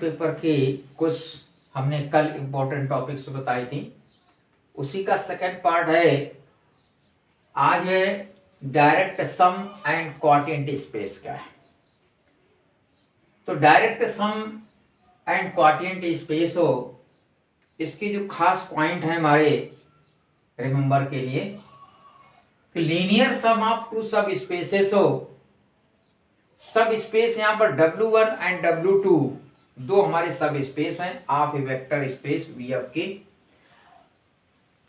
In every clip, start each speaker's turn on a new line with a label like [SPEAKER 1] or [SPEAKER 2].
[SPEAKER 1] Paper की कुछ हमने कल इम्पोर्टेंट टॉपिक्स बताई थी, उसी का सेकंड पार्ट है। आज है direct sum and quotient space का। तो direct some and quotient space हो, इसकी जो खास पॉइंट है हमारे रिमेंबर के लिए कि लीनियर सम ऑफ टू सब स्पेसेस हो। सब स्पेस यहाँ पर W1 एंड W2 दो हमारे सब स्पेस हैं of a vector space VF के।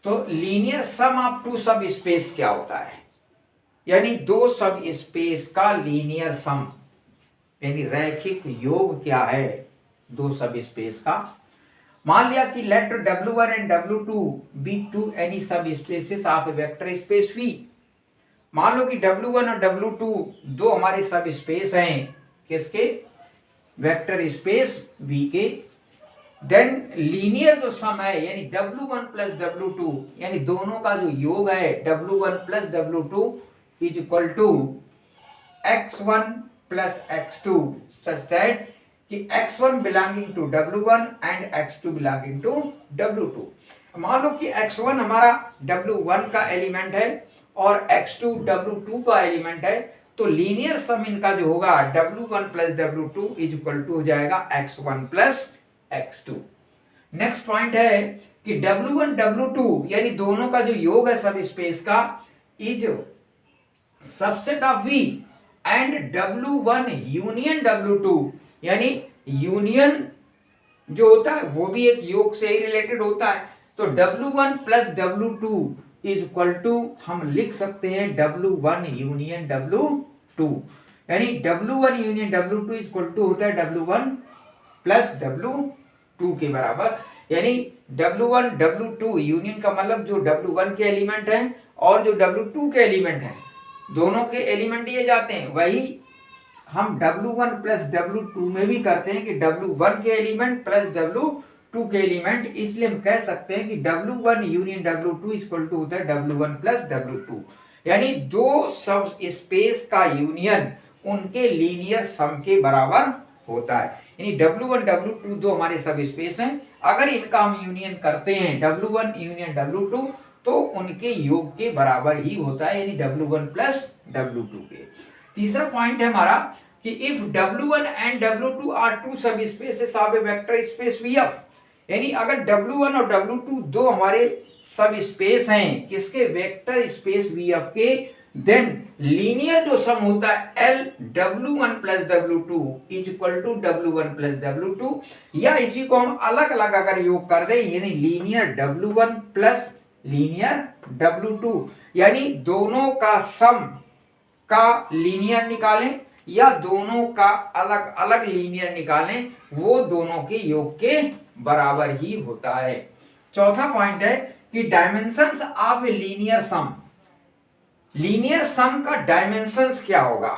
[SPEAKER 1] तो लीनियर सम ऑफ टू सब स्पेस क्या होता है, यानी दो सब स्पेस का लीनियर सम यानी रैखिक योग क्या है दो सब स्पेस का। मान लिया कि let W1 and W2 be two any subspaces of a vector space V। मान लो कि W1 और W2 दो हमारे सब स्पेस हैं किसके, वेक्टर स्पेस V के। देन लीनियर जो सम है यानी W1 प्लस W2 यानी दोनों का जो योग है W1 plus W2 is equal to X1 plus X2 such that कि X1 belonging to W1 and X2 belonging to W2। मान लो कि X1 हमारा W1 का एलिमेंट है और X2 W2 का एलिमेंट है, तो लीनियर सम इनका जो होगा W1 plus W2 is equal to हो जाएगा X1 plus X2। Next point है कि W1 W2 यानी दोनों का जो योग है सब स्पेस का is subset of V and W1 union W2 यानी यूनियन जो होता है वो भी एक योग से ही रिलेटेड होता है। तो W1 plus W2 is equal to हम लिख सकते हैं W1 यूनियन W2 यानी W1 union W2 is equal to होता है W1 प्लस W2 के बराबर। यानी W1 W2 यूनियन का मतलब जो W1 के एलिमेंट हैं और जो W2 के एलिमेंट हैं दोनों के एलिमेंट दिए जाते हैं, वही हम W1 प्लस W2 में भी करते हैं कि W1 के एलिमेंट प्लस W2 के एलिमेंट। इसलिए हम कह सकते हैं कि W1 union W2 equal to होता है W1 प्लस W2 यानी दो सब स्पेस का यूनियन उनके लीनियर सम के बराबर होता है। यानी W1 W2 दो हमारे सब स्पेस हैं, अगर इनका हम यूनियन करते हैं W1 यूनियन W2 तो उनके योग के बराबर ही होता है यानी W1 प्लस W2 के। तीसरा पॉइंट है हमारा कि if W1 and W2 are two सब spaces of a vector space VF यानी अगर W1 और W2 दो हमारे सब स्पेस हैं किसके, वेक्टर स्पेस VF के, देन लीनियर जो सम होता है L W1 plus W2 is equal to W1 plus W2 या इसी को हम अलग अलग अगर योग कर दें यानी linear W1 plus linear W2 यानी दोनों का सम का लीनियर निकालें या दोनों का अलग अलग लीनियर निकालें, वो दोनों के योग के बराबर ही होता है। चौथा पॉइंट है कि dimensions of a linear sum, linear sum का डायमेंशंस क्या होगा।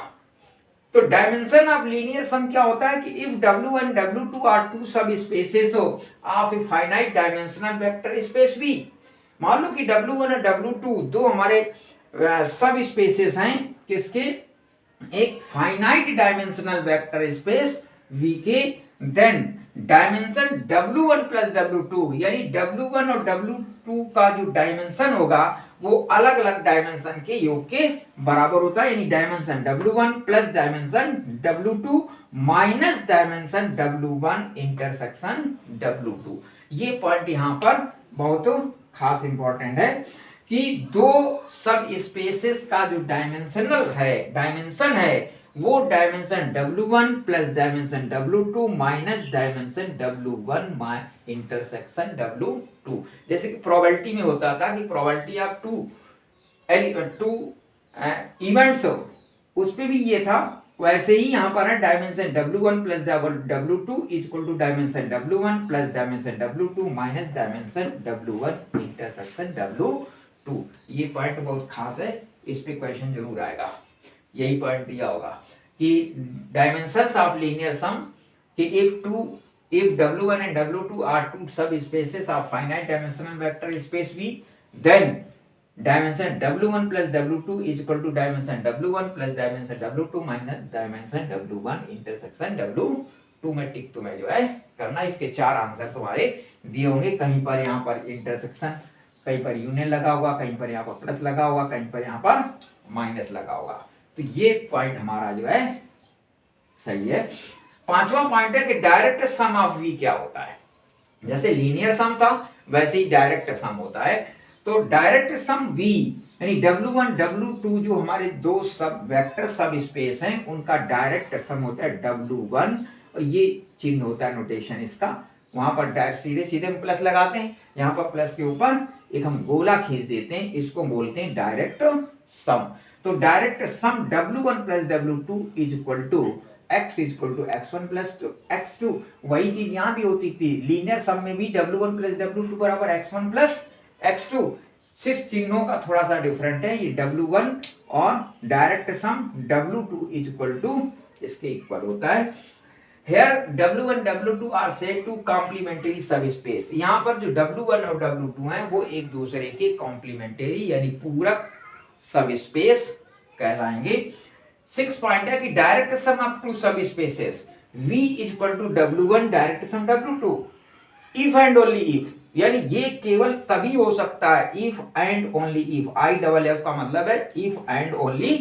[SPEAKER 1] तो डायमेंशन ऑफ लीनियर सम क्या होता है कि if W1 W2 are two सब spaces of a finite dimensional vector space V। मान लो कि W1 और W2 दो हमारे सब स्पेसेस हैं किसके, एक finite dimensional vector space V के। Then dimension W1 plus W2 यानी W1 और W2 का जो डायमेंशन होगा वो अलग अलग डायमेंशन के योग के बराबर होता है यानी dimension W1 plus dimension W2 minus dimension W1 intersection W2। ये पॉइंट यहाँ पर बहुत खास इंपॉर्टेंट है कि दो सब स्पेसेस का जो डायमेंशन है वो dimension W1 plus dimension W2 minus dimension W1 intersection W2। जैसे कि प्रोबेबिलिटी में होता था कि प्रोबेबिलिटी ऑफ टू इवेंट्स उस पे भी ये था, वैसे ही यहाँ पर है dimension W1 plus W2 equal to dimension W1 plus dimension W2 minus dimension W1 intersection W2। ये पॉइंट बहुत खास है, इस पे क्वेश्चन जरूर आएगा। यही पॉइंट दिया होगा कि डायमेंशंस ऑफ लीनियर सम कि if W1 and W2 are two सब spaces of finite dimensional vector space V, then dimension W1 plus W2 is equal to dimension W1 plus dimension W2 minus dimension W1 intersection W2। टू में टिक तुम्हें जो है करना। इसके 4 answer तुम्हारे दिए होंगे। कहीं पर यहाँ पर इंटरसेक्शन, कहीं पर यूनियन लगा हुआ, कहीं पर यहाँ पर प्लस लगा हुआ, कहीं पर यहाँ पर माइनस लगा हुआ। तो ये पॉइंट हमारा जो है सही है। 5वां पॉइंट है कि डायरेक्ट सम ऑफ वी क्या होता है। जैसे लीनियर सम था वैसे ही डायरेक्ट सम होता है। तो डायरेक्ट सम वी यानी W1 W2 जो हमारे दो सब वेक्टर सब स्पेस हैं उनका डायरेक्ट सम होता है W1, और ये चिन्ह होता है नोटेशन इसका। वहां पर डायरेक्ट सीधे सीधे हम प्लस लगाते हैं, यहाँ पर प्लस के ऊपर एक हम गोला खींच देते हैं, इसको बोलते हैं डायरेक्ट सम। तो direct sum W1 plus W2 is equal to x is equal to x1 plus x2। वही चीज यहाँ भी होती थी, लीनियर सम में भी W1 प्लस W2 बराबर x1 प्लस x2, सिर्फ चिन्हों का थोड़ा सा डिफरेंट है। ये W1 और direct sum W2 is equal to इसके इक्वल होता है। Here W1 W2 are said to complementary sub space. यहाँ पर जो W1 और W2 हैं वो एक दूसरे के कॉम्प्लीमेंट्री यानी पूरक सब स्पेस कहलाएंगे। 6 पॉइंट है कि डायरेक्ट सम ऑफ टू सब spaces V is equal to W1 direct sum W2 if and only if, यानी ये केवल तभी हो सकता है if and only if. IFF का मतलब है इफ एंड ओनली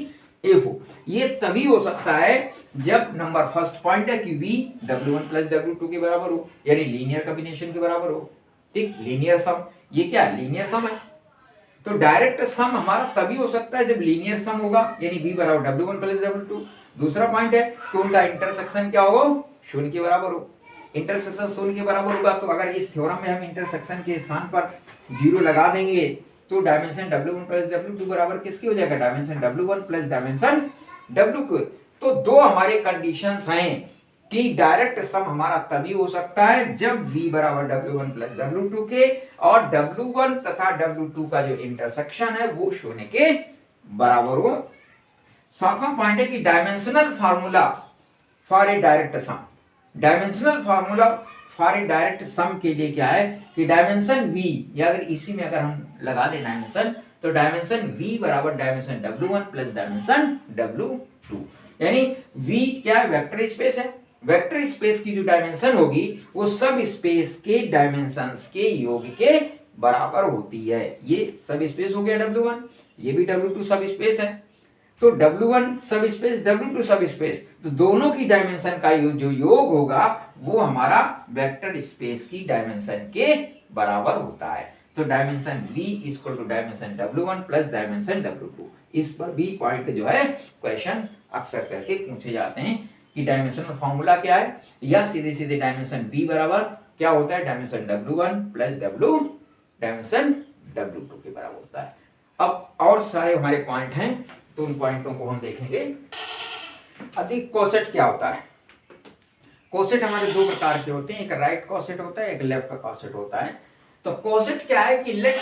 [SPEAKER 1] इफ। ये तभी हो सकता है जब नंबर फर्स्ट पॉइंट है कि V W1 प्लस W2 के बराबर हो, यानी लीनियर कॉम्बिनेशन के बराबर हो। ठीक, लीनियर सम, ये क्या है? लीनियर सम है। तो डायरेक्ट सम हमारा तभी हो सकता है जब लीनियर सम होगा, यानी V बराबर W1 प्लस W2। दूसरा पॉइंट है कि उनका इंटरसेक्शन क्या होगा? शून्य के बराबर हो। इंटरसेक्शन शून्य के बराबर होगा, तो अगर इस थ्योरम में हम इंटरसेक्शन के स्थान पर 0 लगा देंगे तो डायमेंशन W1 प्लस W2 बराबर किसकी हो जाएगा? Dimension W1 plus dimension W2। तो दो हमारे कंडीशंस हैं कि डायरेक्ट सम हमारा तभी हो सकता है जब V बराबर W1 प्लस W2 के और W1 तथा W2 का जो इंटरसेक्शन है वो शून्य के बराबर हो। 7वां पॉइंट है कि dimensional formula for a direct sum. Dimensional formula for a direct sum के लिए क्या है कि डायमेंशन V, या अगर इसी में अगर हम लगा दें डायमेंशन, तो डायमेंशन V बराबर dimension W1 plus dimension W2, यानी V क्या वेक्टर स्पेस है। वेक्टर स्पेस की जो डायमेंशन होगी वो सब स्पेस के डायमेंशंस के योग के बराबर होती है। ये सब स्पेस हो गया W1, ये भी W2 सब स्पेस है। तो W1 सब स्पेस W2 सब स्पेस, तो दोनों की डायमेंशन का जो योग होगा वो हमारा वेक्टर स्पेस की डायमेंशन के बराबर होता है। तो dimension V equal to dimension W1 plus dimension W2। इस पर भी पॉइंट जो है क्वेश्चन अक्सर करके पूछे जाते हैं कि डायमेंशनल फॉर्मूला क्या है, या सीधे सीधे डायमेंशन V बराबर क्या होता है? Dimension W1 plus dimension W2 के बराबर होता है। अब और सारे हमारे पॉइंट हैं तो उन पॉइंटों को हम देखेंगे। अधिक कोसेट क्या होता है? कोसेट हमारे दो प्रकार के होते हैं, एक राइट कोसेट होता है, एक लेफ्ट कोसेट होता है। तो कोसेट क्या है कि let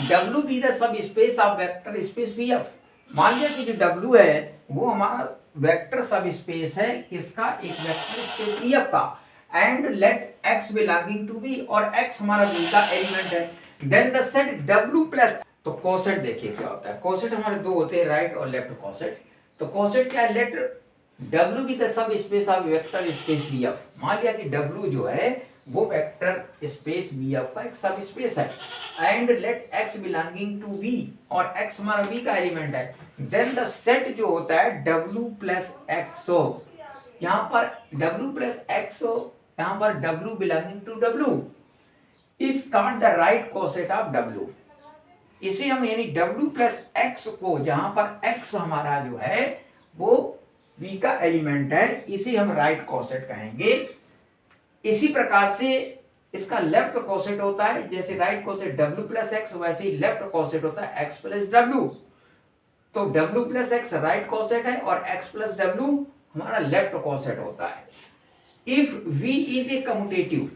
[SPEAKER 1] W be the sub space of vector space VF। मान लिया कि जो W है वो हमारा वेक्टर सब स्पेस है किसका? एक वेक्टर स्पेस VF का। And let X belonging to V, और X हमारा V का एलिमेंट है। Then the set W plus, तो कोसेट देखिए क्या होता है। कोसेट हमारे दो होते हैं, राइट और लेफ्ट कोसेट। तो कोसेट क्या है? लेट W की the sub space of vector space VF। मान लिया कि W जो है वो वेक्टर स्पेस VF का एक सब स्पेस है। And let X belonging to V, और X हमारा V का एलिमेंट है। देन द सेट जो होता है W प्लस X हो, यहाँ पर W प्लस X हो, यहाँ पर W belonging to W is called the right coset of W। इसे हम यानी W प्लस X को, जहां पर X हमारा जो है वो V का एलिमेंट है, इसे हम राइट कोसेट कहेंगे। इसी प्रकार से इसका लेफ्ट कोसेट होता है, जैसे right coset W plus X वैसे ही लेफ्ट कोसेट होता है X प्लस W। तो W plus X right coset है और X प्लस W हमारा लेफ्ट कोसेट होता है। If V is a commutative,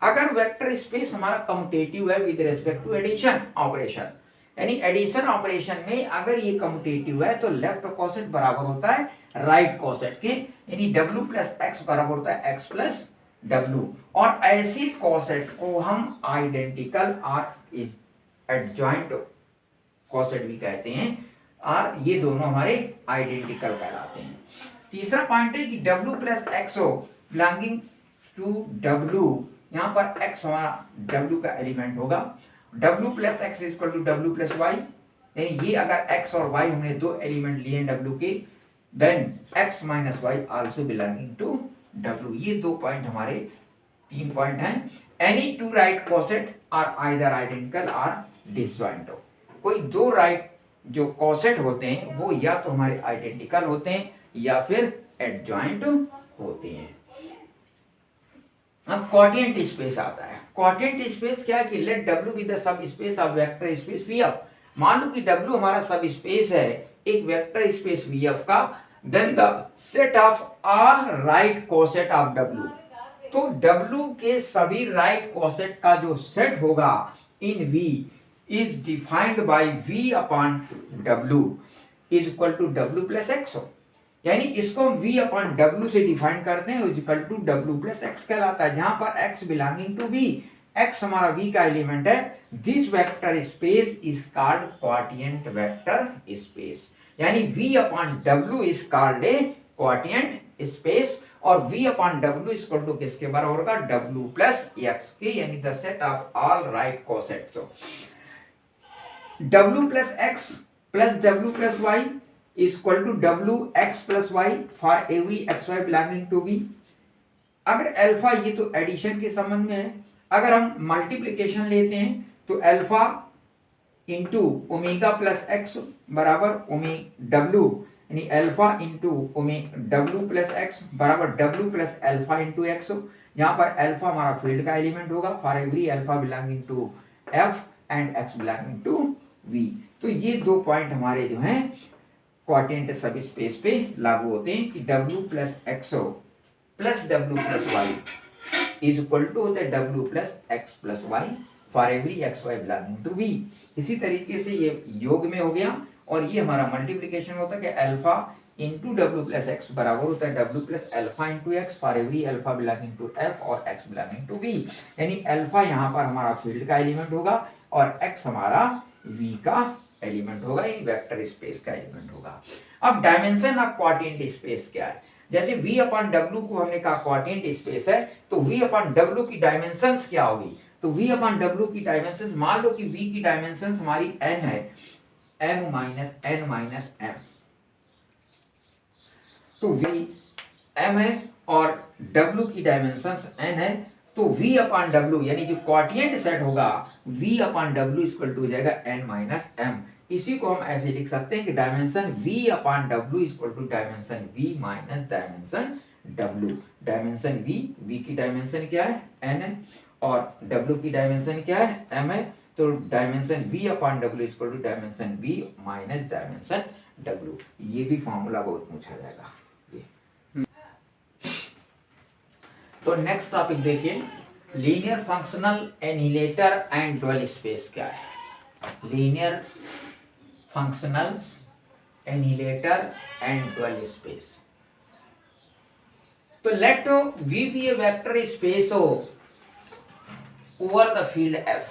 [SPEAKER 1] अगर वेक्टर स्पेस हमारा कम्यूटेटिव है with respect to addition operation, यानी एडिशन ऑपरेशन में अगर ये कम्यूटेटिव है तो लेफ्ट कोसेट बराबर होता है राइट कोसेट के, यानी W प्लस X बराबर होता है X प्लस W। और ऐसी कोसेट को हम आइडेंटिकल और एडजॉइंट कोसेट भी कहते हैं, और ये दोनों हमारे आइडेंटिकल कहलाते हैं। तीसरा पॉइंट है कि W प्लस X हो बिलोंगिंग टू W, यहाँ पर x हमारा W का एलिमेंट होगा, W plus X equal to W plus Y, यानी ये अगर x और y हमने दो एलिमेंट लिए W के, then x minus Y also belonging to W। ये दो पॉइंट हमारे 3 पॉइंट हैं। Any two right coset are either identical are disjoint. कोई दो राइट जो कॉसेट होते हैं वो या तो हमारे आइडेंटिकल होते हैं या फिर एडजॉइंट होते हैं। अब क्वोटिएंट स्पेस आता है। क्वोटिएंट स्पेस क्या है कि let W be the sub space of vector space VF। मान लो कि W हमारा सब स्पेस है एक वेक्टर स्पेस VF का, then the set of all right coset of W। तो W के सभी राइट कोसेट का जो सेट होगा in V is defined by V upon W is equal to W plus X. यानी इसको हम V अपॉन W से डिफाइन करते हैं, is equal to W plus X कहलाता है, जहां पर x belonging to V, x हमारा V का एलिमेंट है। This vector space is called quotient vector space. यानी V upon W is called a quotient space, और V upon W is equal to किसके बराबर होगा, W प्लस एक्स के, यानी the set of all right cosets. W plus x plus W plus Y is equal to W x plus y for every xy belonging to V। अगर alpha, ये तो addition के संबंध में है, अगर हम मल्टीप्लिकेशन लेते हैं तो alpha into omega plus x बराबर W, यानी alpha into W plus x बराबर W plus alpha into x. यहाँ पर अल्फा हमारा फील्ड का एलिमेंट होगा for every alpha belonging to F and x belonging to V। तो ये दो पॉइंट हमारे जो हैं क्वोटिएंट सब स्पेस पे लागू होते हैं कि W plus x plus W plus y is equal to होता है W plus x plus y for every x Y belonging to V। इसी तरीके से ये योग में हो गया, और ये हमारा मल्टीप्लिकेशन होता है कि alpha into W plus x बराबर होता है W plus alpha into x for every alpha belonging to F और एक्स बिलोंगिंग टू V। यानी अल्फा यहाँ पर हमारा फील्ड का एलिमेंट होगा और एक्स हमारा V का एलिमेंट होगा, यानी वेक्टर स्पेस का एलिमेंट होगा। अब डायमेंशन ऑफ क्वोटिएंट स्पेस क्या है, जैसे V अपॉन W को हमने कहा क्वोटिएंट स्पेस है, तो V अपॉन W की डायमेंशंस क्या होगी, तो V अपॉन W की डायमेंशंस, मान लो कि V की डायमेंशंस हमारी n है, m minus n minus m, तो V m है और W की डायमेंशंस n है, तो V अपॉन W यानी जो क्वोटिएंट सेट होगा V upon W equal to हो जाएगा n माइनस m। इसी को हम ऐसे लिख सकते हैं कि dimension V upon W equal to dimension V minus dimension W। Dimension V की डायमेंशन क्या है n है और W की डायमेंशन क्या है m है, तो dimension V upon W equal to dimension V minus dimension W। ये भी फॉर्मूला बहुत पूछा जाएगा। तो नेक्स्ट टॉपिक देखिए, linear functional annihilator and dual space क्या है। Linear functionals annihilator and dual space. तो let V be a vector space हो ओवर द फील्ड F।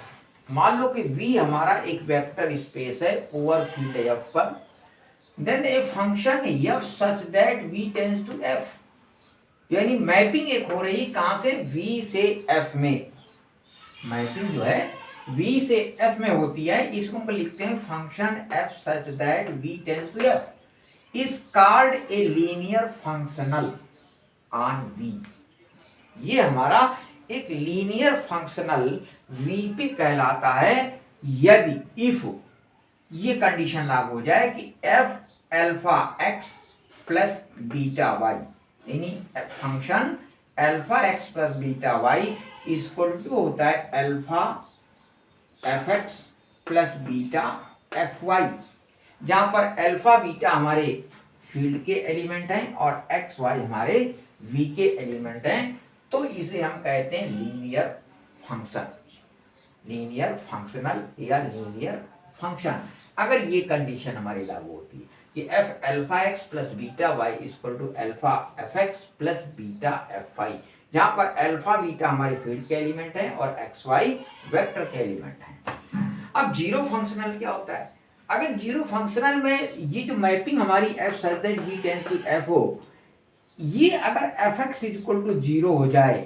[SPEAKER 1] मान लो कि V हमारा एक वेक्टर स्पेस है ओवर फील्ड F पर, then a function F such that V tends to F, यानी मैपिंग एक हो रही कहां से, V से F में। मैपिंग जो है V से F में होती है, इसको हम लिखते हैं function F such that V tends to F is called a linear functional on V। ये हमारा एक लीनियर फंक्शनल V पे कहलाता है यदि इफ ये कंडीशन लागू हो जाए कि F alpha x plus beta y, यानी फंक्शन alpha x plus beta y equal to होता है alpha fx plus beta fy, जहां पर अल्फा बीटा हमारे फील्ड के एलिमेंट हैं और एक्स वाई हमारे V के एलिमेंट हैं, तो इसे हम कहते हैं लीनियर फंक्शन, लीनियर फंक्शनल या लीनियर फंक्शन। अगर ये कंडीशन हमारी लागू होती है कि f alpha x plus beta y equal to alpha fx plus beta fy, जहां पर अल्फा बीटा हमारे फील्ड के एलिमेंट हैं और एक्स वाई वेक्टर के एलिमेंट हैं। अब जीरो फंक्शनल क्या होता है, अगर जीरो फंक्शनल में ये जो मैपिंग हमारी f such that v tends to f हो, ये अगर एफ एक्स इक्वल टू 0 हो जाए,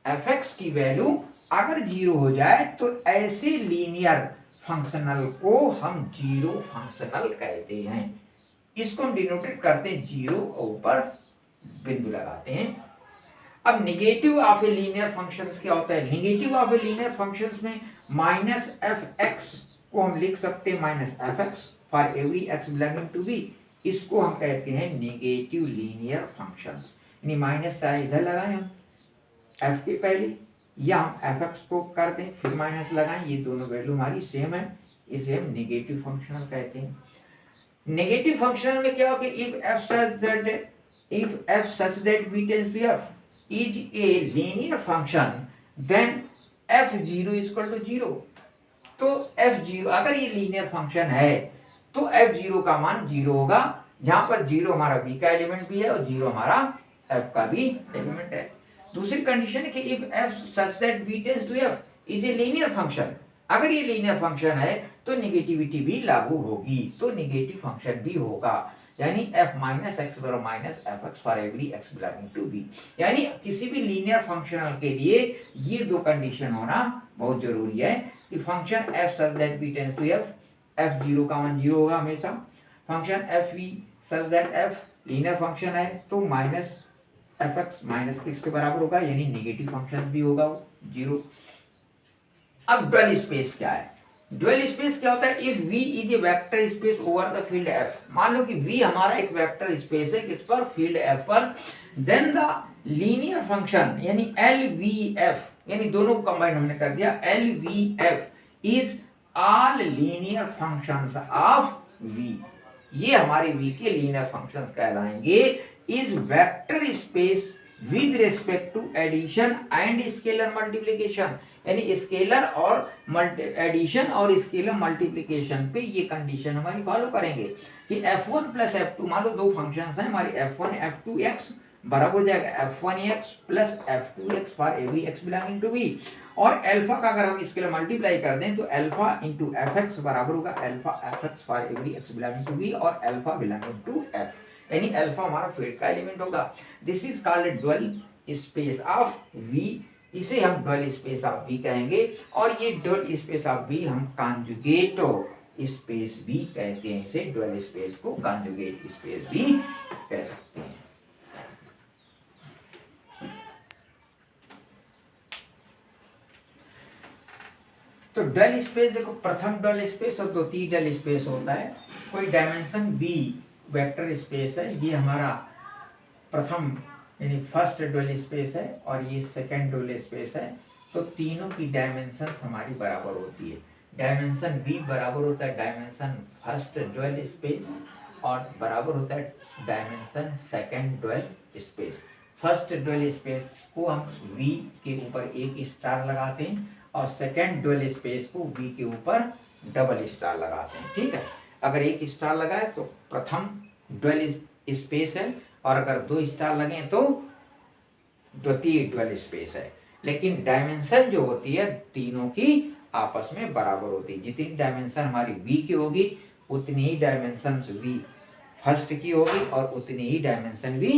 [SPEAKER 1] एफ एक्स की वैल्यू अगर 0 हो जाए तो ऐसे लीनियर फंक्शनल को हम जीरो फंक्शनल कहते हैं। इसको हम डिनोटेट करते हैं 0 और ऊपर बिंदु लगाते हैं। अब negative of a linear functions क्या होता है? Negative of a linear functions में माइनस एफ एक्स को हम लिख सकते हैं minus f x for every x belonging to b. इसको हम कहते हैं निगेटिव लीनियर फंक्शंस। यानी माइनस चाहे इधर लगाएं हम एफ के पहले, या हम एफ एक्स को कर दें फिर माइनस लगाएं, ये दोनों वैल्यू हमारी सेम है, इसे हम निगेटिव फंक्शनल कहते हैं। नेगेटिव फंक्शनल में क्या होगा? if f such that v tends to f is a linear function then f0 is equal to 0। तो f0 अगर ये लीनियर फंक्शन है तो f0 का मान 0 होगा, जहां पर 0 हमारा v का एलिमेंट भी है और 0 हमारा f का भी एलिमेंट है। दूसरी कंडीशन है कि if f such that v tends to f is a linear function, अगर ये लीनियर फंक्शन है तो निगेटिविटी भी लागू होगी, तो निगेटिव फंक्शन भी होगा। यानी f माइनस एक्स बराबर minus f x for every x belonging to v। यानी किसी भी लीनियर फंक्शनल के लिए ये दो कंडीशन होना बहुत जरूरी है कि function f such that v tends to f, f0 का मान 0 होगा हमेशा। Function f such that f linear function है तो माइनस एफ एक्स माइनस किसके बराबर होगा, यानी निगेटिव फंक्शन भी होगा 0। अब ड्यूअल स्पेस क्या है? ड्यूअल स्पेस क्या होता है? If V is A vector space over the field F, मान लो कि V हमारा एक वेक्टर स्पेस है किस पर? फील्ड F पर, देन द लीनियर फंक्शन यानी LVF, यानी दोनों को कंबाइन हमने कर दिया, LVF is all linear functions of V। ये हमारे V के लीनियर फंक्शंस कहलाएंगे। Is vector space with respect to addition and scalar multiplication, यानी स्केलर और एडिशन और स्केलर मल्टीप्लिकेशन पे ये कंडीशन हमारी फॉलो करेंगे कि f1 प्लस f2, मान लो दो फंक्शंस हैं हमारी f1 f2x बराबर हो जाएगा f1x plus f2x for every x belonging to v, और अल्फा का अगर हम स्केलर मल्टीप्लाई कर दें तो अल्फा इंटू fx बराबर होगा alpha fx for every x belonging to v और अल्फा बिलोंगिंग टू f, यानी अल्फा हमारा फील्ड का एलिमेंट होगा। This is called dual space of V, इसे हम ड्यूअल स्पेस ऑफ V कहेंगे। और ये ड्यूअल स्पेस ऑफ V हम कॉन्जुगेट स्पेस भी कहते हैं, इसे ड्यूअल स्पेस को कॉन्जुगेट स्पेस भी कह सकते हैं। तो ड्यूअल स्पेस देखो, प्रथम ड्यूअल स्पेस और द्वितीय ड्यूअल स्पेस होता है। कोई डायमेंशन V वेक्टर स्पेस है, ये हमारा प्रथम यानी फर्स्ट ड्यूअल स्पेस है और ये सेकंड ड्यूअल स्पेस है, तो तीनों की डायमेंशन हमारी बराबर होती है। डायमेंशन V बराबर होता है डायमेंशन फर्स्ट ड्यूअल स्पेस और बराबर होता है dimension second dual space. First dual space को हम V के ऊपर एक स्टार लगाते हैं और सेकंड ड्यूअल स्पेस को V के ऊपर डबल स्टार लगाते हैं, ठीक है। अगर एक स्टार लगाए तो प्रथम ड्यूअल स्पेस है और अगर दो स्टार लगे तो द्वितीय ड्यूअल स्पेस है। लेकिन डायमेंशन जो होती है तीनों की आपस में बराबर होती है। जितनी डायमेंशन हमारी V की होगी उतनी ही डायमेंशन V फर्स्ट की होगी और उतनी ही डायमेंशन V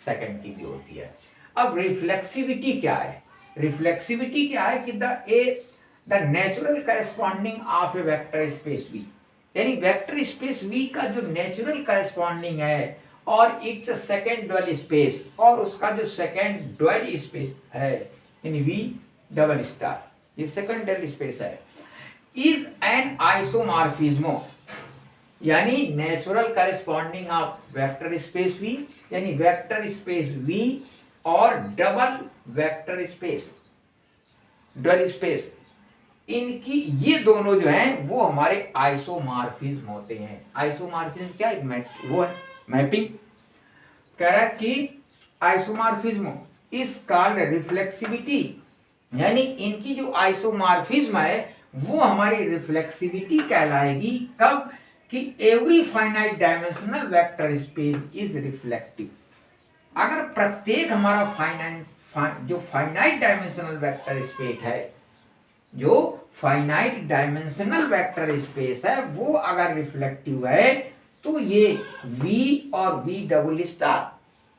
[SPEAKER 1] सेकंड की भी होती है। अब रिफ्लेक्सिविटी क्या है? रिफ्लेक्सिविटी क्या है कि the natural corresponding of a vector space V, यानी वेक्टर स्पेस V का जो नेचुरल करस्पॉन्डिंग है और इट्स सेकंड ड्यूअल स्पेस और उसका जो सेकंड ड्यूअल स्पेस है यानी V डबल स्टार, ये सेकंड ड्यूअल स्पेस है, इज एन आइसोमॉर्फिज्म, यानी natural corresponding of vector space V, यानी वेक्टर स्पेस V और double vector space dual space, इनकी ये दोनों जो हैं वो हमारे आइसोमॉर्फिज्म होते हैं। आइसोमॉर्फिज्म क्या है? वो है मैपिंग। कह रहा है कि आइसोमॉर्फिज्म इज कॉल्ड रिफ्लेक्सिविटी, यानी इनकी जो आइसोमॉर्फिज्म है वो हमारी रिफ्लेक्सिविटी कहलाएगी। कब? कि every finite dimensional vector space is reflective, अगर प्रत्येक हमारा जो फाइनाइट डायमेंशनल वेक्टर स्पेस है, जो फाइनाइट डायमेंशनल वेक्टर स्पेस है वो अगर रिफ्लेक्टिव है तो ये V और V डबल स्टार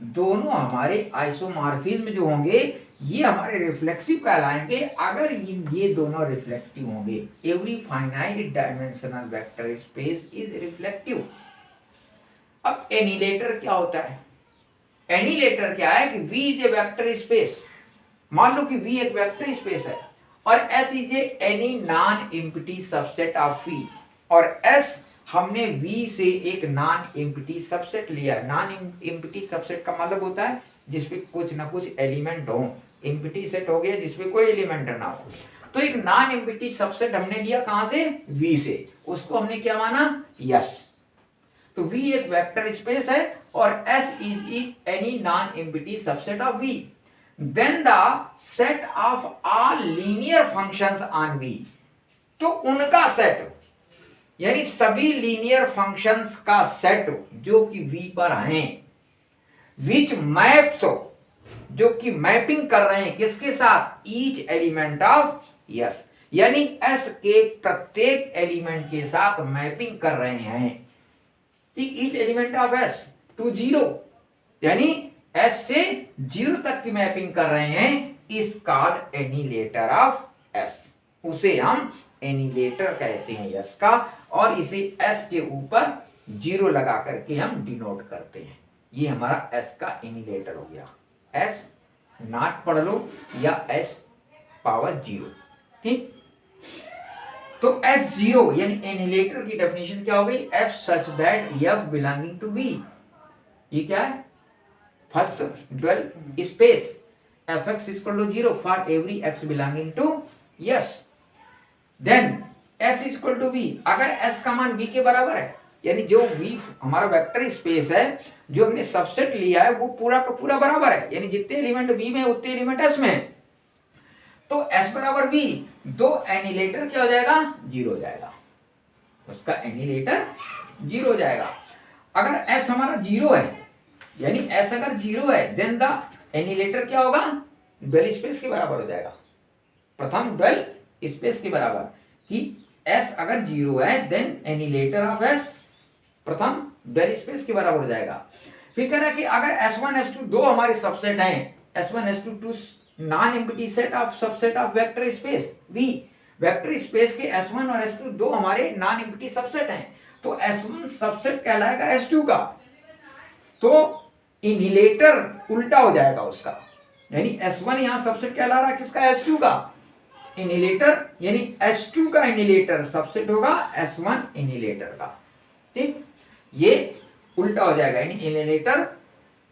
[SPEAKER 1] दोनों हमारे आइसोमॉर्फिज्म जो होंगे ये हमारे रिफ्लेक्सिव कहलाएंगे अगर ये दोनों रिफ्लेक्टिव होंगे। Every finite dimensional vector space is reflective. अब एनिलेटर क्या होता है? एनिलेटर क्या है कि V is A vector space. मान लो कि V एक वेक्टर स्पेस है और S is any non empty subset of V, और S हमने V से एक नॉन एम्प्टी सबसेट लिया। नॉन एम्प्टी सबसेट का मतलब होता है जिसपे कुछ ना कुछ एलिमेंट हो। एम्प्टी सेट हो गया जिसपे कोई एलिमेंट ना हो। तो एक नॉन एम्प्टी सबसेट हमने लिया कहां से? V से। उसको हमने क्या माना? यस। तो V एक वेक्टर स्पेस है और S is any non empty subset of V। Then the set of all linear functions on V, तो उनका सेट यानी सभी लीनियर फंक्शंस का सेट जो कि V पर हैं, विच मैप्स, जो कि मैपिंग कर रहे हैं किसके साथ? ईच एलिमेंट ऑफ S, यानी S के प्रत्येक एलिमेंट के साथ मैपिंग कर रहे हैं। Each element of S to 0, यानी S से 0 तक की मैपिंग कर रहे हैं, इस कॉल्ड एनिलेटर ऑफ S। उसे हम एनिलेटर कहते हैं S का, और इसे S के ऊपर 0 लगा करके हम डिनोट करते हैं। ये हमारा S का एनिलेटर हो गया। S नॉट पढ़ लो या S पावर 0, ठीक। तो S0 यानी एनिलेटर की डेफिनेशन क्या हो गई? F such that F belonging to V। ये क्या है? First dual space fx equal to 0 for every x belonging to S। Then S equal to V, अगर S का मान V के बराबर है, यानी जो V हमारा वेक्टर स्पेस है जो हमने सबसेट लिया है वो पूरा का पूरा बराबर है, यानी जितने एलिमेंट V में उतने एलिमेंट S में है, तो S बराबर V, दो एनिलेटर क्या हो जाएगा? 0 हो जाएगा। उसका एनिलेटर 0 हो जाएगा। अगर S हमारा 0 है, यानी S अगर 0 है, देन द एनिलेटर क्या होगा? ड्वेल स्पेस के बराबर हो जाएगा। प्रथम ड्वेल स्पेस के बराबर कि S अगर 0 है, देन एनिलेटर ऑफ S प्रथम ड्वेल स्पेस के बराबर हो जाएगा। फिर कह रहा है कि अगर S1 S2 दो हमारे सबसेट हैं, S1 S2 two non empty set of subset of vector space V, vector space के S1 और S2 दो हमारे नॉन एम्प्टी सबसेट हैं, तो S1 सबसेट कहलाएगा S2 का, तो इनिलेटर उल्टा हो जाएगा उसका, यानी S1 यहां सबसेट कहला रहा है किसका? S2 का। इनिलेटर यानी S2 का इनिलेटर सबसेट होगा S1 इनिलेटर का, ठीक। ये उल्टा हो जाएगा, यानी इनिलेटर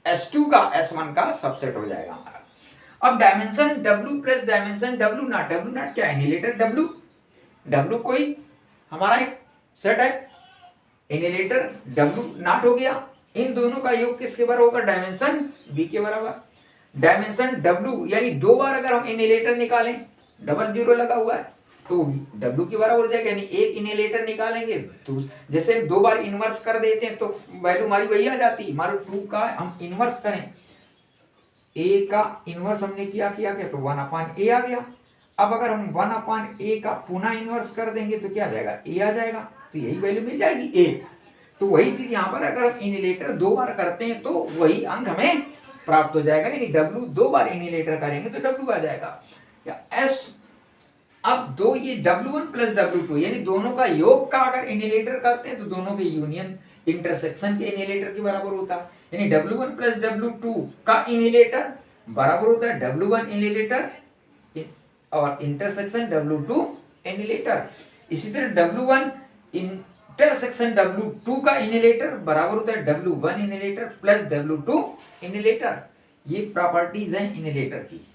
[SPEAKER 1] S2 का S1 का सबसेट हो जाएगा हमारा। अब dimension W plus dimension W not. W not क्या? इनिलेटर W। W कोई हमारा एक सेट है, इनिलेटर W नॉट हो गया। इन दोनों का योग किसके बराबर होगा? डायमेंशन B के बराबर। डायमेंशन W यानी दो बार अगर हम इनिलेटर निकालें, डबल 0 लगा हुआ है, तो W के बराबर हो जाएगा, यानी एक इनिलेटर निकालेंगे तो जैसे दो बार इनवर्स कर देते हैं तो वैल्यू हमारी वही आ जाती है। हमारे 2 का हम इनवर्स करें, A का इनवर्स हमने किया तो 1/A आ गया। अब अगर हम 1/A का पुनः इनवर्स कर देंगे तो क्या आ जाएगा? A आ जाएगा, तो यही वैल्यू मिल जाएगी A। तो वही चीज यहाँ पर अगर हम इनिलेटर दो बार करते हैं तो वही अंक हमें प्राप्त हो जाएगा, यानी W दो बार इनिलेटर करेंगे तो W आ जाएगा या S। अब दो ये W1 प्लस W2 यानी दोनों का योग का अगर इनिलेटर करते हैं तो दोनों के यूनियन इंटरसेक्शन के इनिलेटर के बराबर होता है, यानी W1 प्लस W2 का इनिलेटर बराबर होता है W1 इनिलेटर और इंटरसेक्शन W2 इनिलेटर। इसी तरह W1 इंटरसेक्शन W2 का इनिलेटर बराबर होता है W1 इनिलेटर प्लस W2 इनिलेटर। ये प्रॉपर्टीज हैं इनिलेटर की।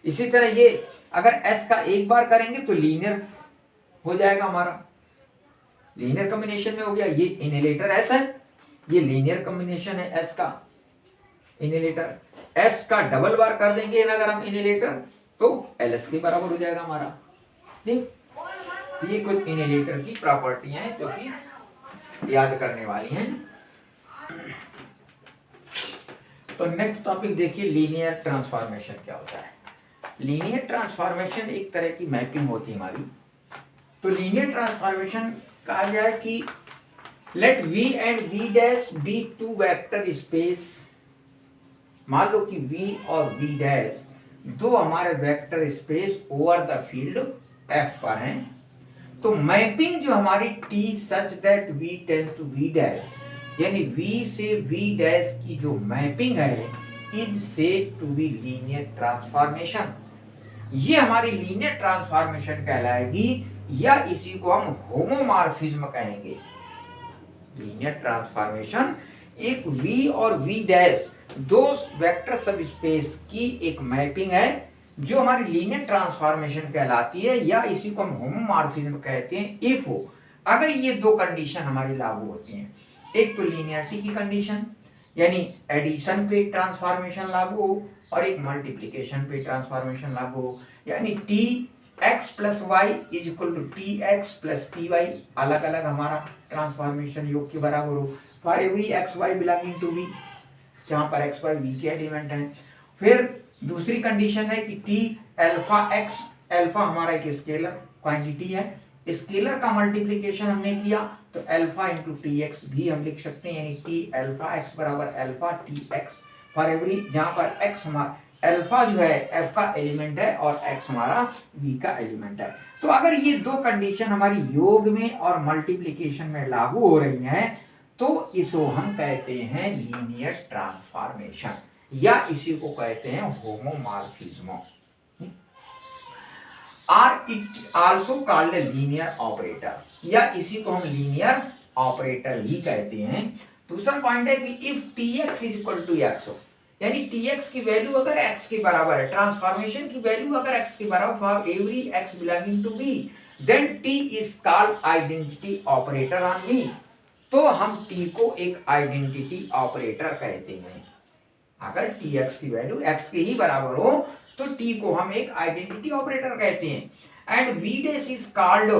[SPEAKER 1] इसी तरह ये अगर S का एक बार करेंगे तो लीनियर हो जाएगा, हमारा लीनियर कॉम्बिनेशन में हो गया। ये इनिलेटर S है, ये लीनियर कॉम्बिनेशन है S का इनिलेटर। S का डबल बार कर देंगे अगर हम इनिलेटर तो LS के बराबर हो जाएगा हमारा, ठीक। तो ये कुछ इनिलेटर की प्रॉपर्टियां हैं जो कि याद करने वाली हैं। तो नेक्स्ट टॉपिक देखिए, लीनियर ट्रांसफॉर्मेशन क्या होता है। लीनियर ट्रांसफॉर्मेशन एक तरह की मैपिंग होती है हमारी। तो लीनियर ट्रांसफॉर्मेशन कहा जाए कि let V and V dash be two vector space मान लो कि V और V डैश दो हमारे vector space over the field F पर हैं, तो मैपिंग जो हमारी T such that V tends to V dash, यानी V से V डैश की जो मैपिंग है is said to be linear transformation. ये हमारी लीनियर ट्रांसफॉर्मेशन कहलाएगी, या इसी को हम होमोमॉर्फिज्म कहेंगे। लीनियर ट्रांसफॉर्मेशन एक V और V डैश दो वेक्टर सब स्पेस की एक मैपिंग है जो हमारी लीनियर ट्रांसफॉर्मेशन कहलाती है, या इसी को हम होमोमॉर्फिज्म कहते हैं इफ हो अगर ये दो कंडीशन हमारी लागू होती हैं। एक तो लीनियरिटी की कंडीशन यानी एडिशन पे ट्रांसफॉर्मेशन लागू हो, और एक मल्टीप्लिकेशन पे ट्रांसफॉर्मेशन लागू हो, यानी T x plus y is equal to T x plus T y, अलग अलग हमारा ट्रांसफॉर्मेशन योग के बराबर हो for every x Y belonging to V, जहाँ पर एक्स वाई वी के एलिमेंट हैं। फिर दूसरी कंडीशन है कि टी अल्फा एक्स, अल्फा हमारा एक स्केलर क्वांटिटी है, स्केलर का मल्टीप्लिकेशन हमने किया तो अल्फा इंटू टी एक्स भी हम लिख सकते हैं, यानी टी अल्फा एक्स बराबर alpha T x for every, जहाँ पर एक्स हमारा अल्फा जो है एफ का एलिमेंट है और एक्स हमारा वी का एलिमेंट है। तो अगर ये दो कंडीशन हमारी योग में और मल्टीप्लिकेशन में लागू हो रही हैं तो इसको हम कहते हैं लीनियर ट्रांसफॉर्मेशन, या इसी को कहते हैं homomorphism. Are it also called linear operator, या इसी को हम लीनियर ऑपरेटर भी कहते हैं। दूसरा पॉइंट है कि if T x is equal to x हो, यानी टी एक्स की वैल्यू अगर एक्स के बराबर है, ट्रांसफॉर्मेशन की वैल्यू अगर एक्स के बराबर for every x belonging to b, then T is called identity operator on b. तो हम टी को एक आइडेंटिटी ऑपरेटर कहते हैं। अगर टी एक्स की वैल्यू एक्स के ही बराबर हो तो टी को हम एक आइडेंटिटी ऑपरेटर कहते हैं। And V dash is called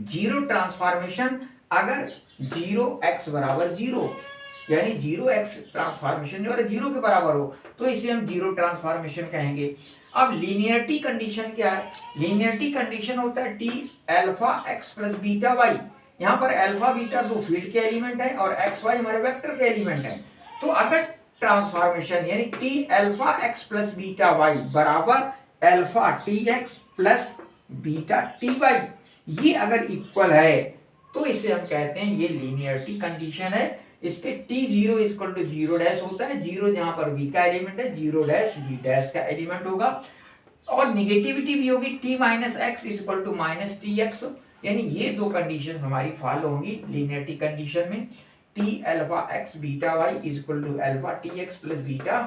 [SPEAKER 1] zero transformation अगर जीरो एक्स बराबर जीरो, यानी जीरो एक्स ट्रांसफॉर्मेशन जो है जीरो के बराबर हो तो इसे हम जीरो ट्रांसफॉर्मेशन कहेंगे। अब लीनियरिटी कंडीशन क्या है? लीनियरिटी कंडीशन होता है T alpha x plus beta Y, यहाँ पर अल्फा बीटा दो फील्ड के एलिमेंट है और एक्स वाई हमारे वेक्टर के एलिमेंट है। तो अगर ट्रांसफॉर्मेशन यानी T alpha x plus beta Y बराबर alpha T x plus beta T Y, ये अगर इक्वल है तो इसे हम कहते हैं ये लीनियरिटी कंडीशन है। इस पे T zero equal to zero dash होता है, जीरो जहां पर वी का एलिमेंट है, जीरो डैश वी डैश का एलिमेंट होगा, और निगेटिविटी भी होगी T minus x equal to minus T x, यानी ये दो कंडीशन हमारी फॉलो होंगी लीनियरिटी कंडीशन में। T alpha x beta Y equal to alpha T x plus beta